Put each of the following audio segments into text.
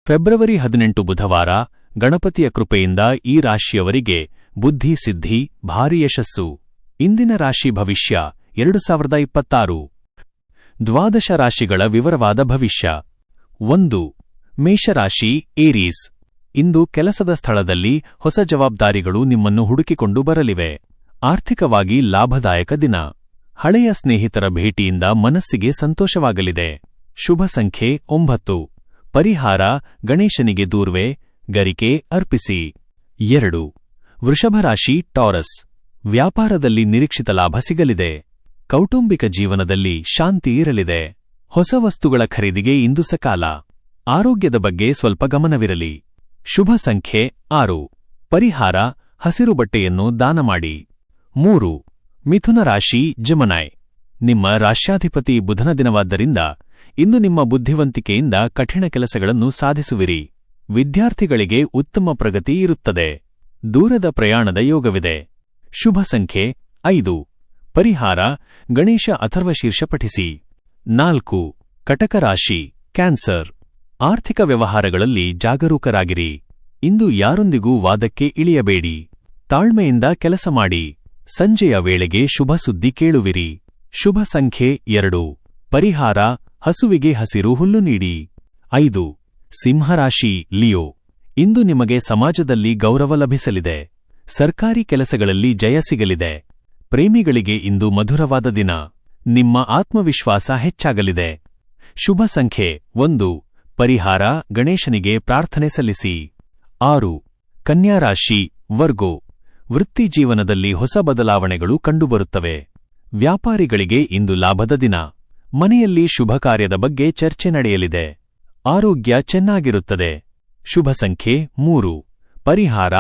February 18 ಬುಧವಾರ ಗಣಪತಿಯ ಕೃಪೆಯಿಂದ ಈ ರಾಶಿಯವರಿಗೆ ಬುದ್ಧಿ ಸಿದ್ಧಿ ಭಾರೀ ಯಶಸ್ಸು. ಇಂದಿನ ರಾಶಿ ಭವಿಷ್ಯ 2026. ದ್ವಾದಶ ರಾಶಿಗಳ ವಿವರವಾದ ಭವಿಷ್ಯ. 1. ಮೇಷರಾಶಿ ಏರೀಸ್. ಇಂದು ಕೆಲಸದ ಸ್ಥಳದಲ್ಲಿ ಹೊಸ ಜವಾಬ್ದಾರಿಗಳು ನಿಮ್ಮನ್ನು ಹುಡುಕಿಕೊಂಡು ಬರಲಿವೆ. ಆರ್ಥಿಕವಾಗಿ ಲಾಭದಾಯಕ ದಿನ. ಹಳೆಯ ಸ್ನೇಹಿತರ ಭೇಟಿಯಿಂದ ಮನಸ್ಸಿಗೆ ಸಂತೋಷವಾಗಲಿದೆ. ಶುಭ ಸಂಖ್ಯೆ 9. ಪರಿಹಾರ ಗಣೇಶನಿಗೆ ದೂರ್ವೆ ಗರಿಕೆ ಅರ್ಪಿಸಿ. 2. ವೃಷಭರಾಶಿ ಟಾರಸ್. ವ್ಯಾಪಾರದಲ್ಲಿ ನಿರೀಕ್ಷಿತ ಲಾಭ ಸಿಗಲಿದೆ. ಕೌಟುಂಬಿಕ ಜೀವನದಲ್ಲಿ ಶಾಂತಿ ಇರಲಿದೆ. ಹೊಸ ವಸ್ತುಗಳ ಖರೀದಿಗೆ ಇಂದು ಸಕಾಲ. ಆರೋಗ್ಯದ ಬಗ್ಗೆ ಸ್ವಲ್ಪ ಗಮನವಿರಲಿ. ಶುಭ ಸಂಖ್ಯೆ 6. ಪರಿಹಾರ ಹಸಿರು ಬಟ್ಟೆಯನ್ನು ದಾನ ಮಾಡಿ. 3. ಮಿಥುನ ರಾಶಿ ಜೆಮಿನಿ. ನಿಮ್ಮ ರಾಶ್ಯಾಧಿಪತಿ ಬುಧನ ದಿನವಾದ್ದರಿಂದ ಇಂದು ನಿಮ್ಮ ಬುದ್ಧಿವಂತಿಕೆಯಿಂದ ಕಠಿಣ ಕೆಲಸಗಳನ್ನು ಸಾಧಿಸುವಿರಿ. ವಿದ್ಯಾರ್ಥಿಗಳಿಗೆ ಉತ್ತಮ ಪ್ರಗತಿ ಇರುತ್ತದೆ. ದೂರದ ಪ್ರಯಾಣದ ಯೋಗವಿದೆ. ಶುಭ ಸಂಖ್ಯೆ 5. ಪರಿಹಾರ ಗಣೇಶ ಅಥರ್ವಶೀರ್ಷ ಪಠಿಸಿ. 4. ಕಟಕ ರಾಶಿ ಕ್ಯಾನ್ಸರ್. ಆರ್ಥಿಕ ವ್ಯವಹಾರಗಳಲ್ಲಿ ಜಾಗರೂಕರಾಗಿರಿ. ಇಂದು ಯಾರೊಂದಿಗೂ ವಾದಕ್ಕೆ ಇಳಿಯಬೇಡಿ. ತಾಳ್ಮೆಯಿಂದ ಕೆಲಸ ಮಾಡಿ. ಸಂಜೆಯ ವೇಳೆಗೆ ಶುಭ ಸುದ್ದಿ ಕೇಳುವಿರಿ. ಶುಭ ಸಂಖ್ಯೆ 2. ಪರಿಹಾರ ಹಸುವಿಗೆ ಹಸಿರು ಹುಲ್ಲು ನೀಡಿ. 5. ಸಿಂಹರಾಶಿ ಲಿಯೋ. ಇಂದು ನಿಮಗೆ ಸಮಾಜದಲ್ಲಿ ಗೌರವ ಲಭಿಸಲಿದೆ. ಸರ್ಕಾರಿ ಕೆಲಸಗಳಲ್ಲಿ ಜಯ ಸಿಗಲಿದೆ. ಪ್ರೇಮಿಗಳಿಗೆ ಇಂದು ಮಧುರವಾದ ದಿನ. ನಿಮ್ಮ ಆತ್ಮವಿಶ್ವಾಸ ಹೆಚ್ಚಾಗಲಿದೆ. ಶುಭ ಸಂಖ್ಯೆ 1. ಪರಿಹಾರ ಗಣೇಶನಿಗೆ ಪ್ರಾರ್ಥನೆ ಸಲ್ಲಿಸಿ. 6. ಕನ್ಯಾ ರಾಶಿ ವರ್ಗೋ. ವೃತ್ತಿ ಜೀವನದಲ್ಲಿ ಹೊಸ ಬದಲಾವಣೆಗಳು ಕಂಡುಬರುತ್ತವೆ. ವ್ಯಾಪಾರಿಗಳಿಗೆ ಇಂದು ಲಾಭದ ದಿನ. ಮನೆಯಲ್ಲಿ ಶುಭ ಕಾರ್ಯದ ಬಗ್ಗೆ ಚರ್ಚೆ ನಡೆಯಲಿದೆ. ಆರೋಗ್ಯ ಚೆನ್ನಾಗಿರುತ್ತದೆ. ಶುಭ ಸಂಖ್ಯೆ 3. ಪರಿಹಾರ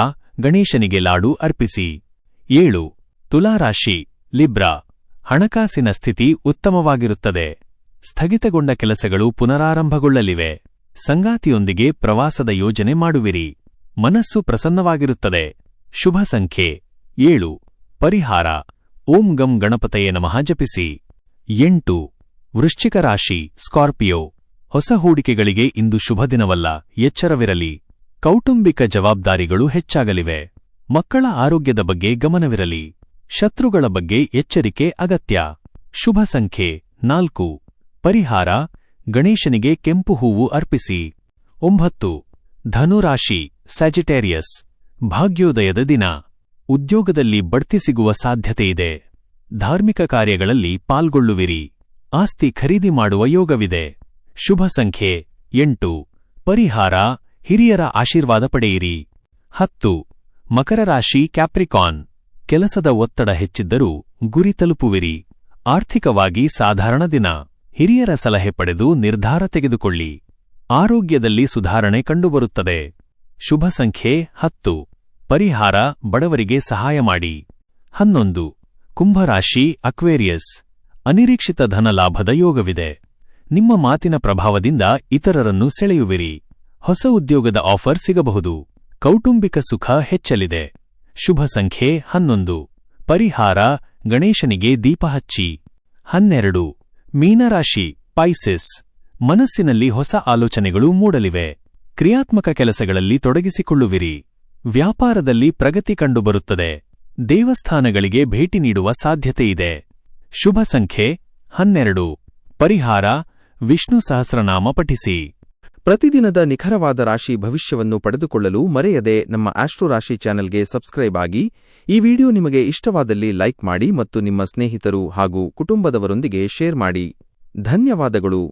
ಗಣೇಶನಿಗೆ ಲಾಡು ಅರ್ಪಿಸಿ. 7. ತುಲಾರಾಶಿ ಲಿಬ್ರಾ. ಹಣಕಾಸಿನ ಸ್ಥಿತಿ ಉತ್ತಮವಾಗಿರುತ್ತದೆ. ಸ್ಥಗಿತಗೊಂಡ ಕೆಲಸಗಳು ಪುನರಾರಂಭಗೊಳ್ಳಲಿವೆ. ಸಂಗಾತಿಯೊಂದಿಗೆ ಪ್ರವಾಸದ ಯೋಜನೆ ಮಾಡುವಿರಿ. ಮನಸ್ಸು ಪ್ರಸನ್ನವಾಗಿರುತ್ತದೆ. ಶುಭ ಸಂಖ್ಯೆ 7. ಪರಿಹಾರ ಓಂ ಗಂ ಗಣಪತಯೇ ನಮಃ ಜಪಿಸಿ. 8. ವೃಶ್ಚಿಕ ರಾಶಿ ಸ್ಕಾರ್ಪಿಯೋ. ಹೊಸ ಹೂಡಿಕೆಗಳಿಗೆ ಇಂದು ಶುಭ ದಿನವಲ್ಲ, ಎಚ್ಚರವಿರಲಿ. ಕೌಟುಂಬಿಕ ಜವಾಬ್ದಾರಿಗಳು ಹೆಚ್ಚಾಗಲಿವೆ. ಮಕ್ಕಳ ಆರೋಗ್ಯದ ಬಗ್ಗೆ ಗಮನವಿರಲಿ. ಶತ್ರುಗಳ ಬಗ್ಗೆ ಎಚ್ಚರಿಕೆ ಅಗತ್ಯ. ಶುಭ ಸಂಖ್ಯೆ 4. ಪರಿಹಾರ ಗಣೇಶನಿಗೆ ಕೆಂಪು ಹೂವು ಅರ್ಪಿಸಿ. 9. ಧನುರಾಶಿ ಸ್ಯಾಜಿಟೇರಿಯಸ್. ಭಾಗ್ಯೋದಯದ ದಿನ. ಉದ್ಯೋಗದಲ್ಲಿ ಬಡ್ತಿ ಸಿಗುವ ಸಾಧ್ಯತೆಯಿದೆ. ಧಾರ್ಮಿಕ ಕಾರ್ಯಗಳಲ್ಲಿ ಪಾಲ್ಗೊಳ್ಳುವಿರಿ. ಆಸ್ತಿ ಖರೀದಿ ಮಾಡುವ ಯೋಗವಿದೆ. ಶುಭ ಸಂಖ್ಯೆ 8. ಪರಿಹಾರ ಹಿರಿಯರ ಆಶೀರ್ವಾದ ಪಡೆಯಿರಿ. 10. ಮಕರ ರಾಶಿ ಕ್ಯಾಪ್ರಿಕಾನ್. ಕೆಲಸದ ಒತ್ತಡ ಹೆಚ್ಚಿದ್ದರೂ ಗುರಿ ತಲುಪುವಿರಿ. ಆರ್ಥಿಕವಾಗಿ ಸಾಧಾರಣ ದಿನ. ಹಿರಿಯರ ಸಲಹೆ ಪಡೆದು ನಿರ್ಧಾರ ತೆಗೆದುಕೊಳ್ಳಿ. ಆರೋಗ್ಯದಲ್ಲಿ ಸುಧಾರಣೆ ಕಂಡುಬರುತ್ತದೆ. ಶುಭ ಸಂಖ್ಯೆ 10. ಪರಿಹಾರ ಬಡವರಿಗೆ ಸಹಾಯ ಮಾಡಿ. 11. ಕುಂಭರಾಶಿ ಅಕ್ವೇರಿಯಸ್. ಅನಿರೀಕ್ಷಿತ ಧನಲಾಭದ ಯೋಗವಿದೆ. ನಿಮ್ಮ ಮಾತಿನ ಪ್ರಭಾವದಿಂದ ಇತರರನ್ನು ಸೆಳೆಯುವಿರಿ. ಹೊಸ ಉದ್ಯೋಗದ ಆಫರ್ ಸಿಗಬಹುದು. ಕೌಟುಂಬಿಕ ಸುಖ ಹೆಚ್ಚಲಿದೆ. ಶುಭ ಸಂಖ್ಯೆ 11. ಪರಿಹಾರ ಗಣೇಶನಿಗೆ ದೀಪ ಹಚ್ಚಿ. 12. ಮೀನರಾಶಿ ಪೈಸೆಸ್. ಮನಸ್ಸಿನಲ್ಲಿ ಹೊಸ ಆಲೋಚನೆಗಳು ಮೂಡಲಿವೆ. ಕ್ರಿಯಾತ್ಮಕ ಕೆಲಸಗಳಲ್ಲಿ ತೊಡಗಿಸಿಕೊಳ್ಳುವಿರಿ. ವ್ಯಾಪಾರದಲ್ಲಿ ಪ್ರಗತಿ ಕಂಡುಬರುತ್ತದೆ. ದೇವಸ್ಥಾನಗಳಿಗೆ ಭೇಟಿ ನೀಡುವ ಸಾಧ್ಯತೆಯಿದೆ. ಶುಭ ಸಂಖ್ಯೆ 12. ಪರಿಹಾರ ವಿಷ್ಣು ಸಹಸ್ರನಾಮ ಪಠಿಸಿ. ಪ್ರತಿದಿನದ ನಿಖರವಾದ ರಾಶಿ ಭವಿಷ್ಯವನ್ನು ಪಡೆದುಕೊಳ್ಳಲು ಮರೆಯದೆ ನಮ್ಮ ಆಸ್ಟ್ರೋ ರಾಶಿ ಚಾನೆಲ್ಗೆ ಸಬ್ಸ್ಕ್ರೈಬ್ ಆಗಿ. ಈ ವಿಡಿಯೋ ನಿಮಗೆ ಇಷ್ಟವಾದಲ್ಲಿ ಲೈಕ್ ಮಾಡಿ ಮತ್ತು ನಿಮ್ಮ ಸ್ನೇಹಿತರು ಹಾಗೂ ಕುಟುಂಬದವರೊಂದಿಗೆ ಶೇರ್ ಮಾಡಿ. ಧನ್ಯವಾದಗಳು.